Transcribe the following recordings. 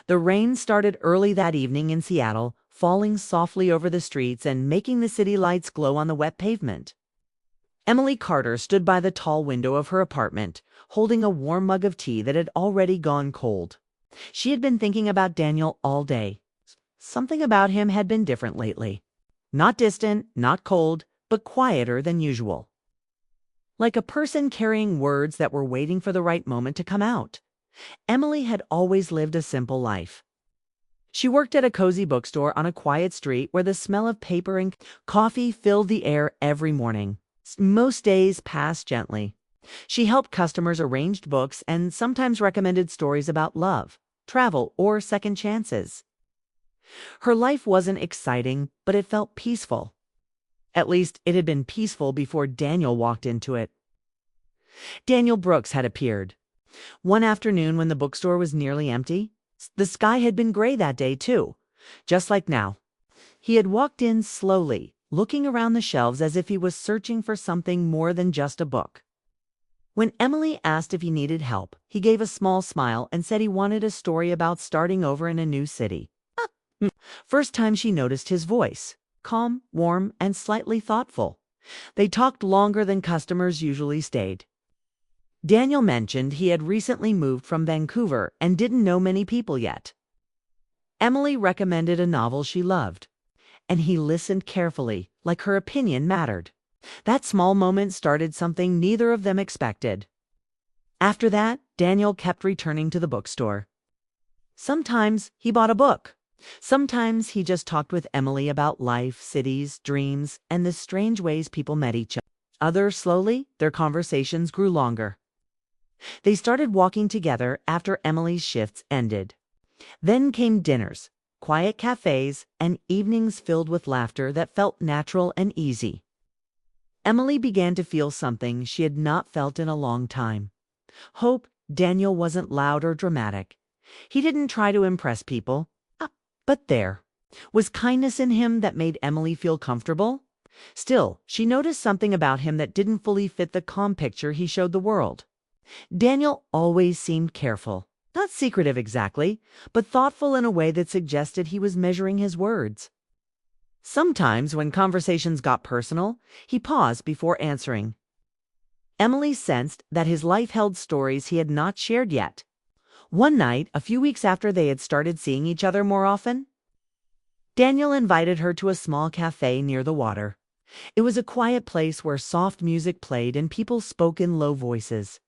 The rain started early that evening in Seattle, falling softly over the streets and making the city lights glow on the wet pavement. Emily Carter stood by the tall window of her apartment, holding a warm mug of tea that had already gone cold. She had been thinking about Daniel all day. Something about him had been different lately. Not distant, not cold, but quieter than usual. Like a person carrying words that were waiting for the right moment to come out. Emily had always lived a simple life. She worked at a cozy bookstore on a quiet street where the smell of paper and coffee filled the air every morning. Most days passed gently. She helped customers arrange books and sometimes recommended stories about love, travel, or second chances. Her life wasn't exciting, but it felt peaceful. At least it had been peaceful before Daniel walked into it. Daniel Brooks had appeared. One afternoon when the bookstore was nearly empty, the sky had been gray that day too, just like now. He had walked in slowly, looking around the shelves as if he was searching for something more than just a book. When Emily asked if he needed help, he gave a small smile and said he wanted a story about starting over in a new city. First time she noticed his voice, calm, warm, and slightly thoughtful. They talked longer than customers usually stayed. Daniel mentioned he had recently moved from Vancouver and didn't know many people yet. Emily recommended a novel she loved, and he listened carefully, like her opinion mattered. That small moment started something neither of them expected. After that, Daniel kept returning to the bookstore. Sometimes he bought a book. Sometimes he just talked with Emily about life, cities, dreams, and the strange ways people met each other. Others, slowly, their conversations grew longer. They started walking together after Emily's shifts ended. Then came dinners, quiet cafes, and evenings filled with laughter that felt natural and easy. Emily began to feel something she had not felt in a long time. Hope. Daniel wasn't loud or dramatic. He didn't try to impress people. But there was kindness in him that made Emily feel comfortable. Still, she noticed something about him that didn't fully fit the calm picture he showed the world. Daniel always seemed careful, not secretive exactly, but thoughtful in a way that suggested he was measuring his words. Sometimes, when conversations got personal, he paused before answering. Emily sensed that his life held stories he had not shared yet. One night, a few weeks after they had started seeing each other more often, Daniel invited her to a small cafe near the water. It was a quiet place where soft music played and people spoke in low voices.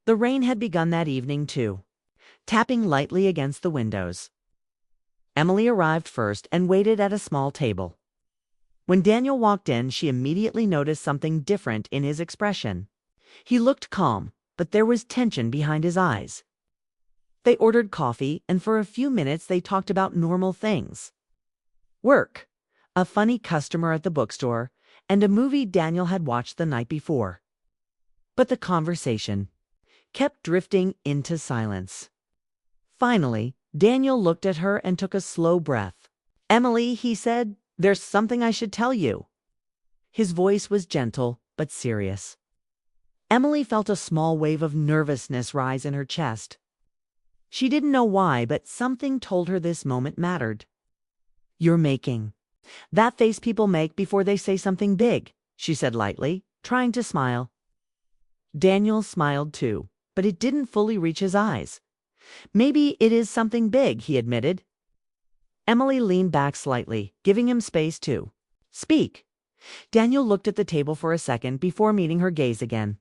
The rain had begun that evening too, tapping lightly against the windows. Emily arrived first and waited at a small table. When Daniel walked in, she immediately noticed something different in his expression. He looked calm, but there was tension behind his eyes. They ordered coffee, and for a few minutes they talked about normal things. Work, a funny customer at the bookstore, and a movie Daniel had watched the night before. But the conversation kept drifting into silence. Finally, Daniel looked at her and took a slow breath. "Emily," he said, "there's something I should tell you." His voice was gentle but serious. Emily felt a small wave of nervousness rise in her chest. She didn't know why, but something told her this moment mattered. "You're making that face people make before they say something big," she said lightly, trying to smile. Daniel smiled too, but it didn't fully reach his eyes. "Maybe it is something big," he admitted. Emily leaned back slightly, giving him space to speak. Daniel looked at the table for a second before meeting her gaze again.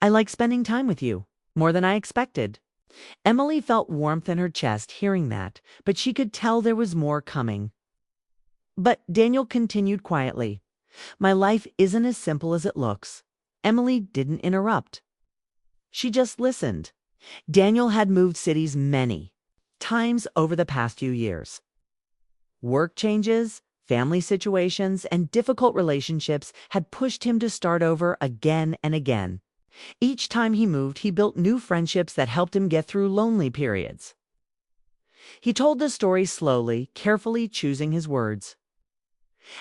"I like spending time with you, more than I expected." Emily felt warmth in her chest hearing that, but she could tell there was more coming. But Daniel continued quietly. "My life isn't as simple as it looks." Emily didn't interrupt. She just listened. Daniel had moved cities many times over the past few years. Work changes, family situations, and difficult relationships had pushed him to start over again and again. Each time he moved, he built new friendships that helped him get through lonely periods. He told the story slowly, carefully choosing his words.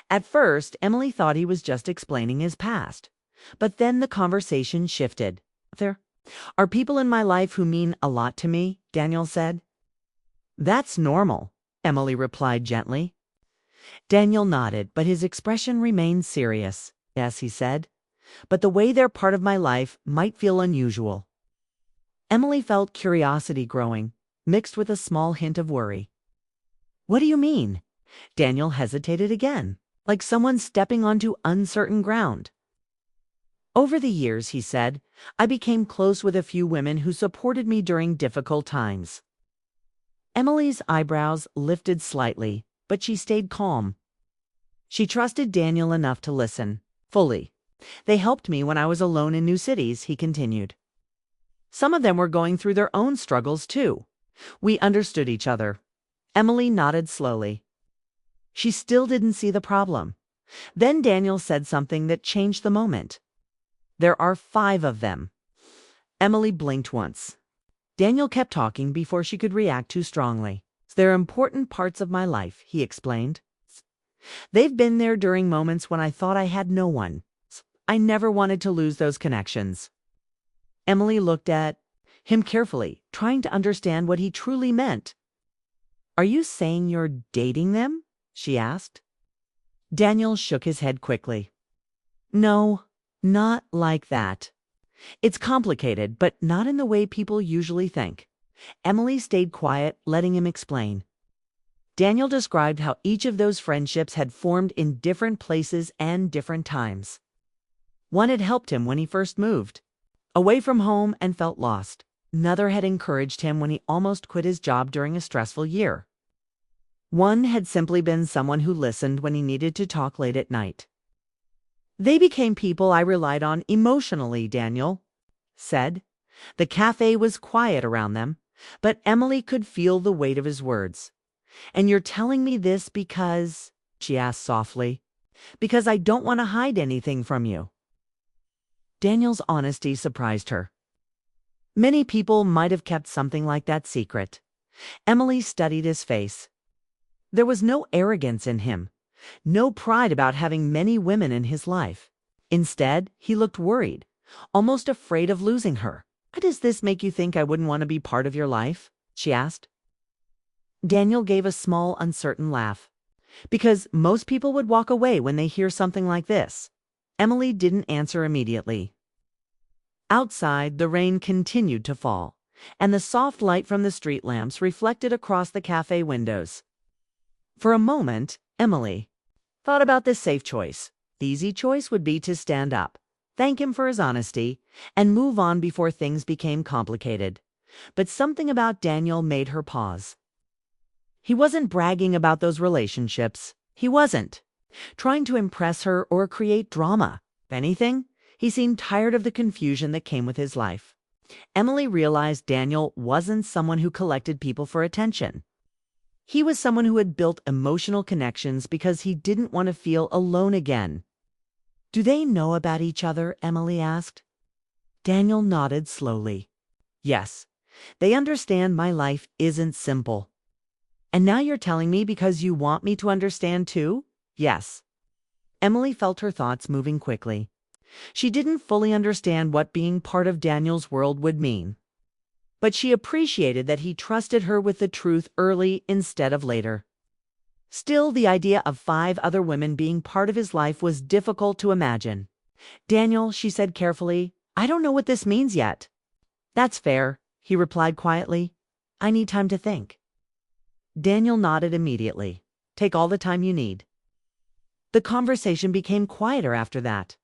At first, Emily thought he was just explaining his past. But then the conversation shifted. "There are people in my life who mean a lot to me," Daniel said. That's normal, Emily replied gently. Daniel nodded, but his expression remained serious. Yes, he said, but the way they're part of my life might feel unusual. Emily felt curiosity growing, mixed with a small hint of worry. What do you mean? Daniel hesitated again, like someone stepping onto uncertain ground. Over the years, he said, I became close with a few women who supported me during difficult times. Emily's eyebrows lifted slightly, but she stayed calm. She trusted Daniel enough to listen, fully. They helped me when I was alone in new cities, he continued. Some of them were going through their own struggles, too. We understood each other. Emily nodded slowly. She still didn't see the problem. Then Daniel said something that changed the moment. There are 5 of them. Emily blinked once. Daniel kept talking before she could react too strongly. They're important parts of my life, he explained. They've been there during moments when I thought I had no one. I never wanted to lose those connections. Emily looked at him carefully, trying to understand what he truly meant. Are you saying you're dating them? She asked. Daniel shook his head quickly. No, not like that. It's complicated, but not in the way people usually think. Emily stayed quiet, letting him explain. Daniel described how each of those friendships had formed in different places and different times. One had helped him when he first moved, away from home and felt lost. Another had encouraged him when he almost quit his job during a stressful year. One had simply been someone who listened when he needed to talk late at night. They became people I relied on emotionally, Daniel said. The cafe was quiet around them, but Emily could feel the weight of his words. And you're telling me this because, she asked softly, because I don't want to hide anything from you. Daniel's honesty surprised her. Many people might have kept something like that secret. Emily studied his face. There was no arrogance in him, no pride about having many women in his life. Instead, he looked worried, almost afraid of losing her. Why does this make you think I wouldn't want to be part of your life? She asked. Daniel gave a small, uncertain laugh. Because most people would walk away when they hear something like this. Emily didn't answer immediately. Outside, the rain continued to fall, and the soft light from the street lamps reflected across the cafe windows. For a moment, Emily thought about this safe choice. The easy choice would be to stand up, thank him for his honesty, and move on before things became complicated. But something about Daniel made her pause. He wasn't bragging about those relationships. He wasn't trying to impress her or create drama. If anything, he seemed tired of the confusion that came with his life. Emily realized Daniel wasn't someone who collected people for attention. He was someone who had built emotional connections because he didn't want to feel alone again. Do they know about each other? Emily asked. Daniel nodded slowly. Yes, they understand my life isn't simple. And now you're telling me because you want me to understand too? Yes. Emily felt her thoughts moving quickly. She didn't fully understand what being part of Daniel's world would mean. But she appreciated that he trusted her with the truth early instead of later. Still, the idea of 5 other women being part of his life was difficult to imagine. Daniel, she said carefully, I don't know what this means yet. That's fair, he replied quietly. I need time to think. Daniel nodded immediately. Take all the time you need. The conversation became quieter after that.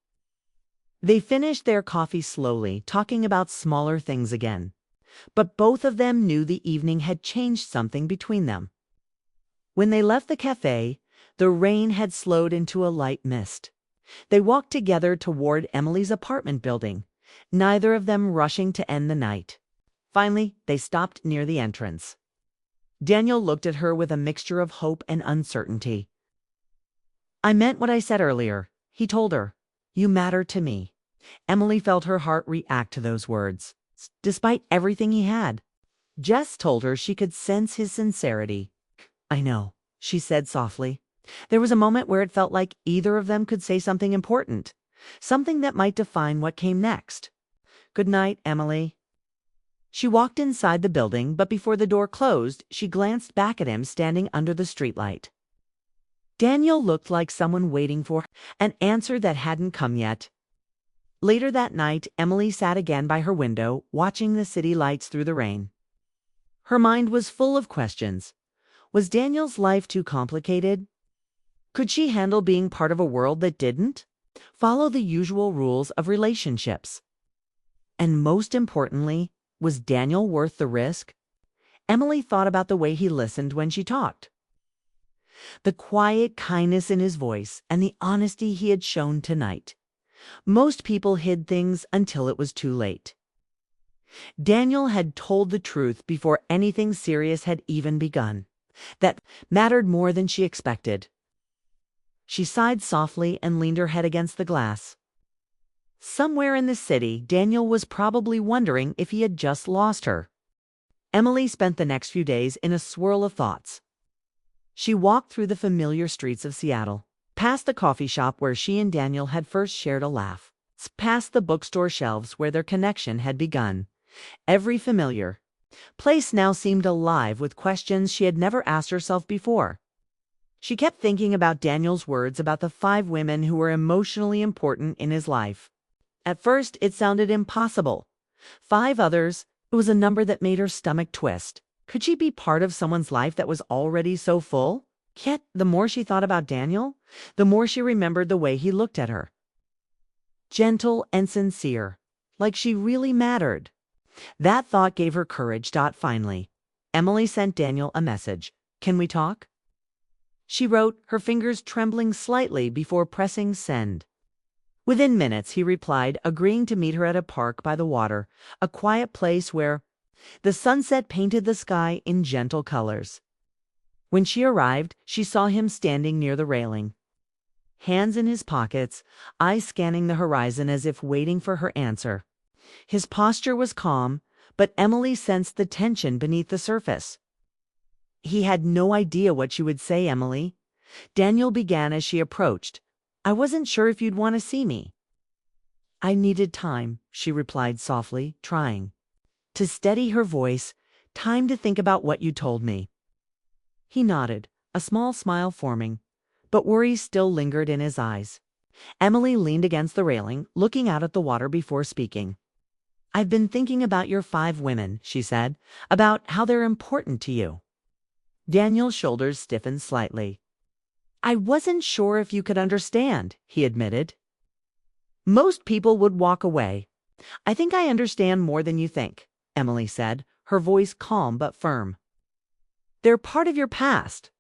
They finished their coffee slowly, talking about smaller things again. But both of them knew the evening had changed something between them. When they left the cafe, the rain had slowed into a light mist. They walked together toward Emily's apartment building, neither of them rushing to end the night. Finally, they stopped near the entrance. Daniel looked at her with a mixture of hope and uncertainty. I meant what I said earlier, he told her. You matter to me. Emily felt her heart react to those words. Despite everything he had, Jess told her she could sense his sincerity. I know, she said softly. There was a moment where it felt like either of them could say something important, something that might define what came next. Good night, Emily. She walked inside the building, but before the door closed, she glanced back at him standing under the streetlight. Daniel looked like someone waiting for an answer that hadn't come yet. Later that night, Emily sat again by her window, watching the city lights through the rain. Her mind was full of questions. Was Daniel's life too complicated? Could she handle being part of a world that didn't follow the usual rules of relationships? And most importantly, was Daniel worth the risk? Emily thought about the way he listened when she talked. The quiet kindness in his voice and the honesty he had shown tonight. Most people hid things until it was too late. Daniel had told the truth before anything serious had even begun. That mattered more than she expected. She sighed softly and leaned her head against the glass. Somewhere in the city, Daniel was probably wondering if he had just lost her. Emily spent the next few days in a swirl of thoughts. She walked through the familiar streets of Seattle, past the coffee shop where she and Daniel had first shared a laugh, past the bookstore shelves where their connection had begun. Every familiar place now seemed alive with questions she had never asked herself before. She kept thinking about Daniel's words about the 5 women who were emotionally important in his life. At first, it sounded impossible. 5 others, it was a number that made her stomach twist. Could she be part of someone's life that was already so full? Yet, the more she thought about Daniel, the more she remembered the way he looked at her. Gentle and sincere, like she really mattered. That thought gave her courage. Finally, Emily sent Daniel a message. "Can we talk?" She wrote, her fingers trembling slightly before pressing send. Within minutes, he replied, agreeing to meet her at a park by the water, a quiet place where the sunset painted the sky in gentle colors. When she arrived, she saw him standing near the railing, hands in his pockets, eyes scanning the horizon as if waiting for her answer. His posture was calm, but Emily sensed the tension beneath the surface. He had no idea what she would say, Emily. Daniel began as she approached. "I wasn't sure if you'd want to see me." "I needed time," she replied softly, trying to steady her voice. "Time to think about what you told me." He nodded, a small smile forming, but worry still lingered in his eyes. Emily leaned against the railing, looking out at the water before speaking. "I've been thinking about your 5 women," she said, "about how they're important to you." Daniel's shoulders stiffened slightly. "I wasn't sure if you could understand," he admitted. "Most people would walk away. I think I understand more than you think," Emily said, her voice calm but firm. "They're part of your past,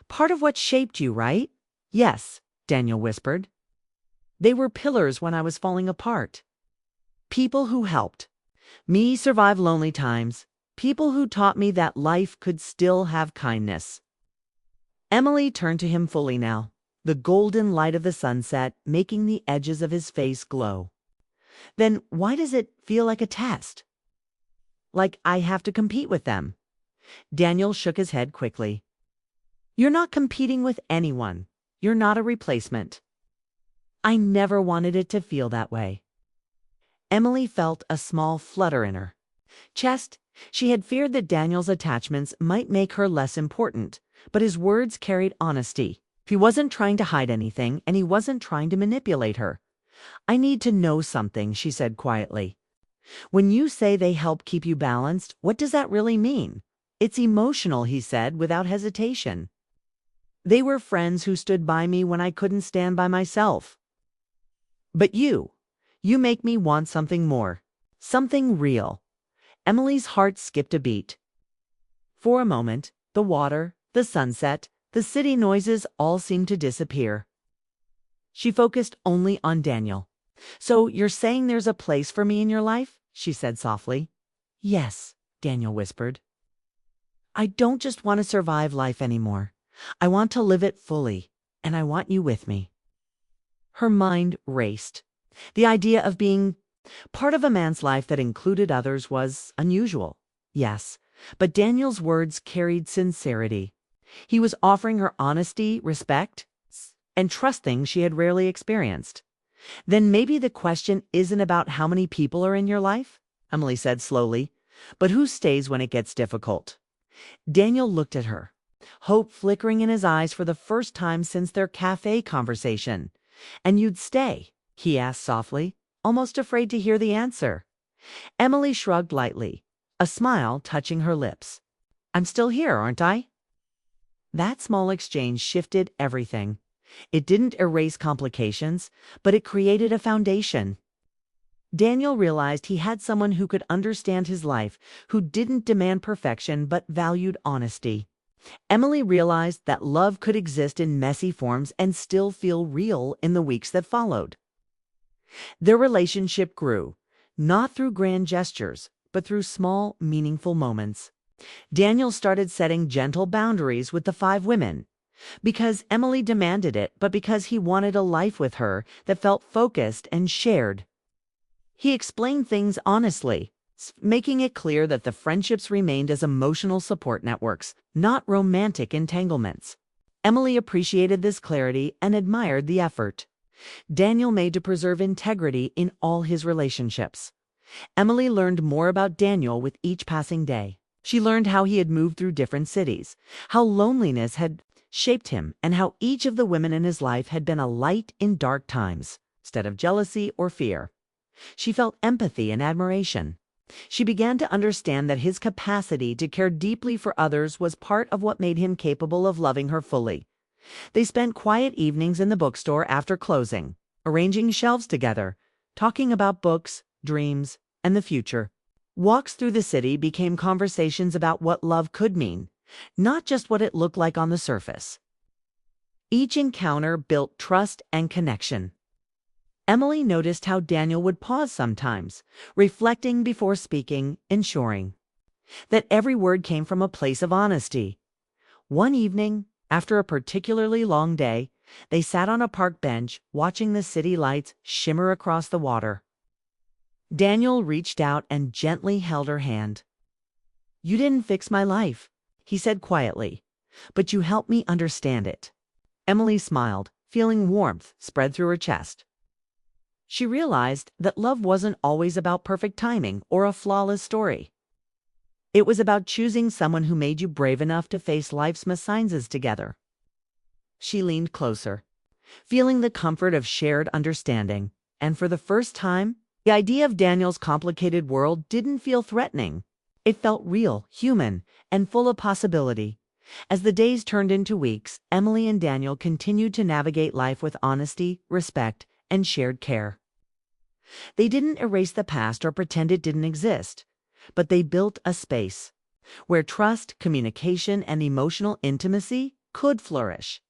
part of what shaped you, right?" "Yes," Daniel whispered. "They were pillars when I was falling apart. People who helped me survive lonely times. People who taught me that life could still have kindness." Emily turned to him fully now, the golden light of the sunset making the edges of his face glow. "Then why does it feel like a test? Like I have to compete with them?" Daniel shook his head quickly. "You're not competing with anyone. You're not a replacement." "I never wanted it to feel that way." Emily felt a small flutter in her chest. She had feared that Daniel's attachments might make her less important, but his words carried honesty. He wasn't trying to hide anything, and he wasn't trying to manipulate her. "I need to know something," she said quietly. "When you say they help keep you balanced, what does that really mean?" "It's emotional," he said without hesitation. "They were friends who stood by me when I couldn't stand by myself. But you make me want something more, something real." Emily's heart skipped a beat. For a moment, the water, the sunset, the city noises all seemed to disappear. She focused only on Daniel. "So you're saying there's a place for me in your life?" she said softly. "Yes," Daniel whispered. "I don't just want to survive life anymore. I want to live it fully, and I want you with me." Her mind raced. The idea of being part of a man's life that included others was unusual, yes, but Daniel's words carried sincerity. He was offering her honesty, respect, and trusting she had rarely experienced. "Then maybe the question isn't about how many people are in your life," Emily said slowly, But who stays when it gets difficult? Daniel looked at her, hope flickering in his eyes for the first time since their cafe conversation. "And you'd stay?" he asked softly, almost afraid to hear the answer. Emily shrugged lightly, a smile touching her lips. "I'm still here, aren't I?" That small exchange shifted everything. It didn't erase complications, but it created a foundation. Daniel realized he had someone who could understand his life, who didn't demand perfection but valued honesty. Emily realized that love could exist in messy forms and still feel real in the weeks that followed. Their relationship grew, not through grand gestures, but through small, meaningful moments. Daniel started setting gentle boundaries with the 5 women, because Emily demanded it, but because he wanted a life with her that felt focused and shared. He explained things honestly, making it clear that the friendships remained as emotional support networks, not romantic entanglements. Emily appreciated this clarity and admired the effort Daniel made to preserve integrity in all his relationships. Emily learned more about Daniel with each passing day. She learned how he had moved through different cities, how loneliness had shaped him, and how each of the women in his life had been a light in dark times, instead of jealousy or fear. She felt empathy and admiration. She began to understand that his capacity to care deeply for others was part of what made him capable of loving her fully. They spent quiet evenings in the bookstore after closing, arranging shelves together, talking about books, dreams, and the future. Walks through the city became conversations about what love could mean, not just what it looked like on the surface. Each encounter built trust and connection. Emily noticed how Daniel would pause sometimes, reflecting before speaking, ensuring that every word came from a place of honesty. One evening, after a particularly long day, they sat on a park bench watching the city lights shimmer across the water. Daniel reached out and gently held her hand. "You didn't fix my life," he said quietly, "but you helped me understand it." Emily smiled, feeling warmth spread through her chest. She realized that love wasn't always about perfect timing or a flawless story. It was about choosing someone who made you brave enough to face life's mésanges together. She leaned closer, feeling the comfort of shared understanding, and for the first time, the idea of Daniel's complicated world didn't feel threatening. It felt real, human, and full of possibility. As the days turned into weeks, Emily and Daniel continued to navigate life with honesty, respect, and shared care. They didn't erase the past or pretend it didn't exist, but they built a space where trust, communication, and emotional intimacy could flourish.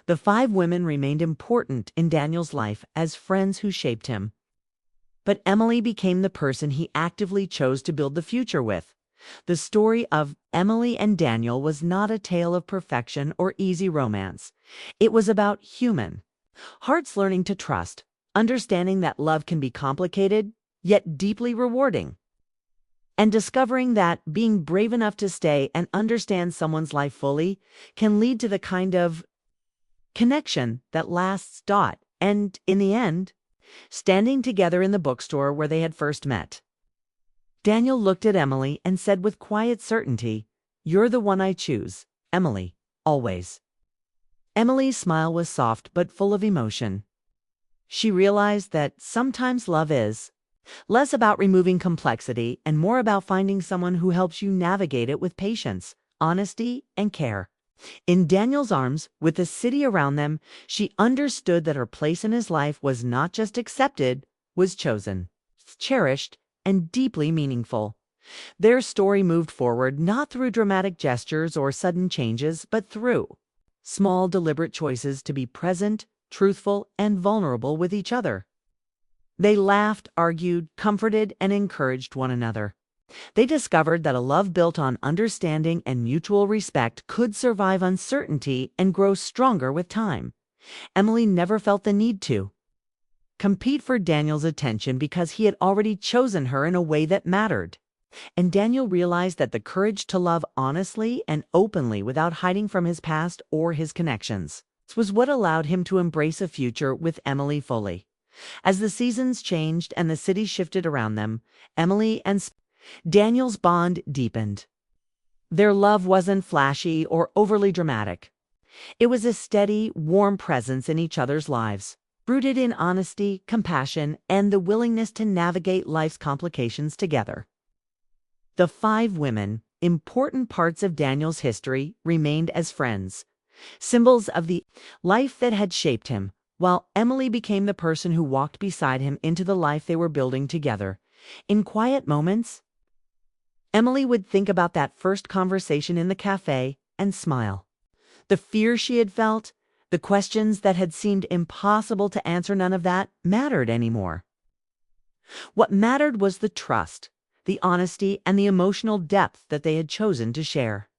The 5 women remained important in Daniel's life as friends who shaped him. But Emily became the person he actively chose to build the future with. The story of Emily and Daniel was not a tale of perfection or easy romance. It was about human hearts learning to trust, understanding that love can be complicated, yet deeply rewarding, and discovering that being brave enough to stay and understand someone's life fully can lead to the kind of connection that lasts. And in the end, standing together in the bookstore where they had first met, Daniel looked at Emily and said with quiet certainty, "You're the one I choose, Emily, always." Emily's smile was soft but full of emotion. She realized that sometimes love is less about removing complexity and more about finding someone who helps you navigate it with patience, honesty, and care. In Daniel's arms, with the city around them, she understood that her place in his life was not just accepted, was chosen, cherished, and deeply meaningful. Their story moved forward not through dramatic gestures or sudden changes, but through small, deliberate choices to be present, truthful, and vulnerable with each other. They laughed, argued, comforted, and encouraged one another. They discovered that a love built on understanding and mutual respect could survive uncertainty and grow stronger with time. Emily never felt the need to compete for Daniel's attention because he had already chosen her in a way that mattered. And Daniel realized that the courage to love honestly and openly without hiding from his past or his connections was what allowed him to embrace a future with Emily fully. As the seasons changed and the city shifted around them, Emily and Daniel's bond deepened. Their love wasn't flashy or overly dramatic. It was a steady, warm presence in each other's lives, rooted in honesty, compassion, and the willingness to navigate life's complications together. The five women, important parts of Daniel's history, remained as friends, symbols of the life that had shaped him, while Emily became the person who walked beside him into the life they were building together. In quiet moments, Emily would think about that first conversation in the cafe and smile. The fear she had felt, the questions that had seemed impossible to answer, none of that mattered anymore. What mattered was the trust, the honesty, and the emotional depth that they had chosen to share.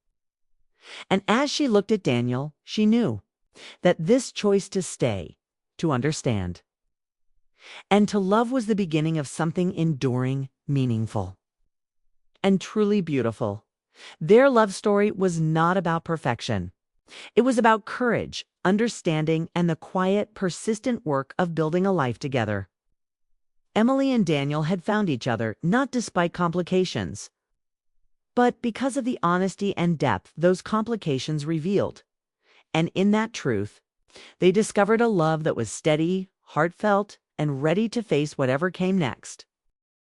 And as she looked at Daniel, she knew that this choice to stay, to understand, and to love was the beginning of something enduring, meaningful, and truly beautiful. Their love story was not about perfection. It was about courage, understanding, and the quiet, persistent work of building a life together. Emily and Daniel had found each other not despite complications, but because of the honesty and depth those complications revealed. And in that truth, they discovered a love that was steady, heartfelt, and ready to face whatever came next.